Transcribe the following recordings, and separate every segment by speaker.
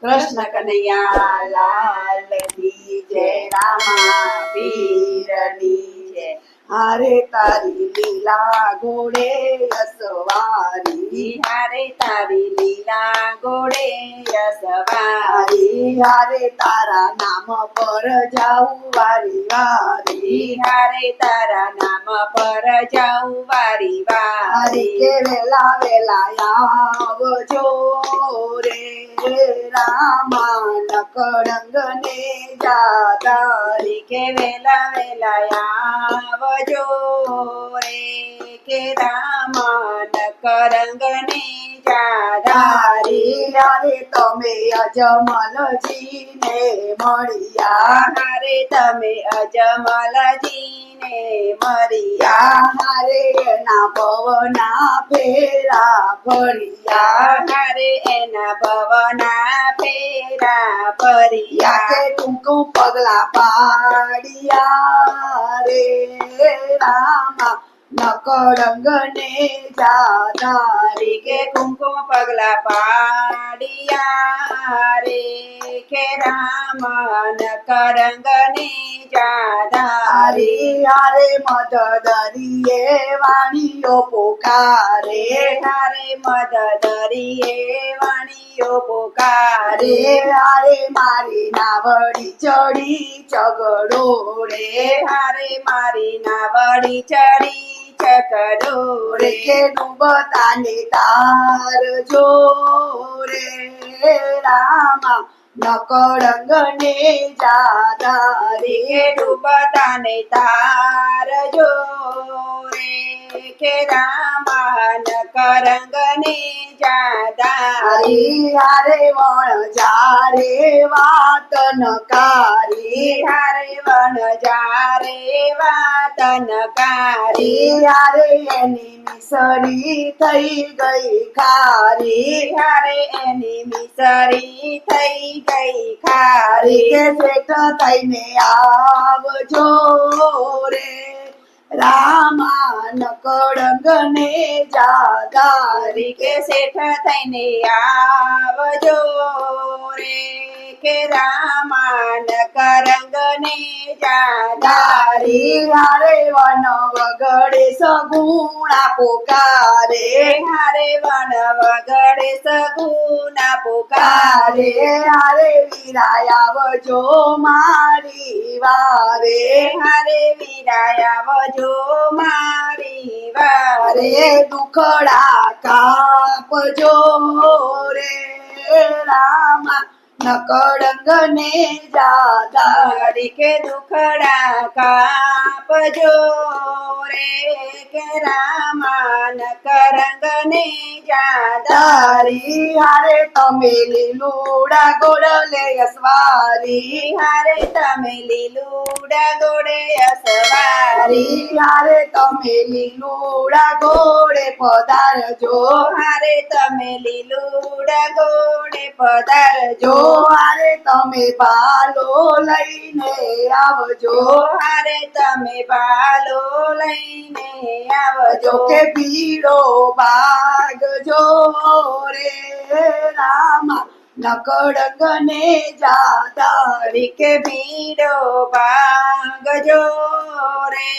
Speaker 1: કૃષ્ણ કનૈયા લાલ કી જય, રામા પીરની જય। હારે તારી લીલા ઘોડે અસવારી,
Speaker 2: હારે તારી લીલા ઘોડે અસવારી,
Speaker 1: હારે તારા નામ પર જાઉં વારી વારી,
Speaker 2: હારે તારા નામ પર જાઉં વારી વારી।
Speaker 1: કે વેલા વેલા આવજો રે રામા નકળંગ ને જાદારી,
Speaker 2: કે વેલા વેલા આવજો રે કે રામા નકરંગ ને જાધારી।
Speaker 1: હારે તમે અજમલજી ને મળ્યા,
Speaker 2: હારે તમે અજમલજી ને મળ્યા,
Speaker 1: હારે એના ભવના ફેરા ફળિયા,
Speaker 2: હારે એના ભવના ફેરા ફર્યા।
Speaker 1: કે ટૂંકું પગલા પાડિયા રે રામા નકળંગ ને જાધારી,
Speaker 2: કે કુમકુમ પગલા પાડિયા રે કે રામન કરંગ ને જાધારી।
Speaker 1: હારે મદદરીએ વાણીઓ પોકારે,
Speaker 2: હારે મદદરીએ વાણીઓ પોકારે,
Speaker 1: હારે મારી નાવડી ચડી ચગડો રે,
Speaker 2: હારે મારી નાવડી ચડી ચકડો રે,
Speaker 1: કે ડૂબતાને તાર જો રે રામા નકળંગ ને જાધારી,
Speaker 2: કે ડૂબતાને તાર જો રે કે રામન કરંગ ને જાધારી।
Speaker 1: હારે વણ જારે વાત નકારી,
Speaker 2: હારે વણ જારે વાત નકારી,
Speaker 1: હારે એની મિસરી થઈ ગઈ ખારી,
Speaker 2: હારે એની મિસરી થઈ ગઈ ખારી,
Speaker 1: કે શેઠ થઈને આવજો રે રામા નકળંગ ને જાધારી,
Speaker 2: કે શેઠ થઈને આવજો રે કે રામન કરંગ ને જાધારી।
Speaker 1: હારે વન વગડે સગુણા પોકારે,
Speaker 2: હારે વન વગડે સગુના પોકારે,
Speaker 1: હારે વીરાય આવજો મારી વારે,
Speaker 2: હારે વીરાય આવજો મારી વારે,
Speaker 1: દુખડા કાપજો રે રામા નકળંગ ને જાધારી,
Speaker 2: કે દુખડા કાપજો રે કે રામન કરંગ ને જાધારી।
Speaker 1: હારે તમે લીલુડા ગોળલે અસવારી,
Speaker 2: હારે તમે લીલુડા ઘોડે અસવારી,
Speaker 1: હારે તમે લીલુડા ઘોડે પધારજો,
Speaker 2: હારે તમે લીલુડા ઘોડે પધારજો,
Speaker 1: હારે તમે પાલો લઈને આવજો,
Speaker 2: હારે તમે બાલો લઈને આવજો,
Speaker 1: કે પીળો ભાગજો રે રામા નકળંગ ને જાધારી,
Speaker 2: કે ભીડો ભાગજો રે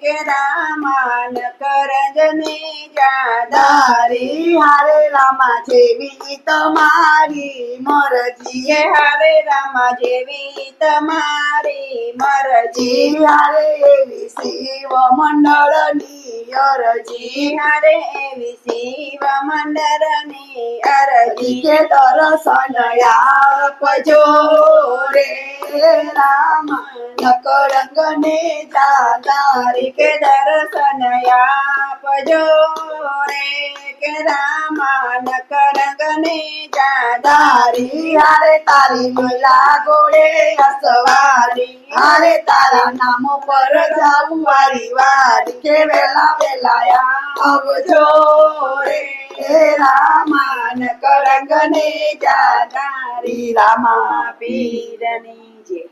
Speaker 2: કે રામન કરંગ ને જાધારી।
Speaker 1: હારે રામા જેવી તમારી મરજી,
Speaker 2: કે હારે રામા જેવી તમારી મરજી,
Speaker 1: હારે એવી શિવ મંડળની અરજી,
Speaker 2: હારે એવી શિવ મંડળની અરજી,
Speaker 1: કે દર્શન આપજો રે રામા નકળંગ ને જાધારી,
Speaker 2: કે દર્શન આપજો રે કે રામન કરંગ ને જાધારી।
Speaker 1: હારે તારી લીલા ઘોડે અસવારી, હારે તારા નામ પર જાઉં વારી વારી, કે વેલા વેલા આવજો રે રામા નકળંગ ને જાધારી, રામા
Speaker 2: પીરની જય।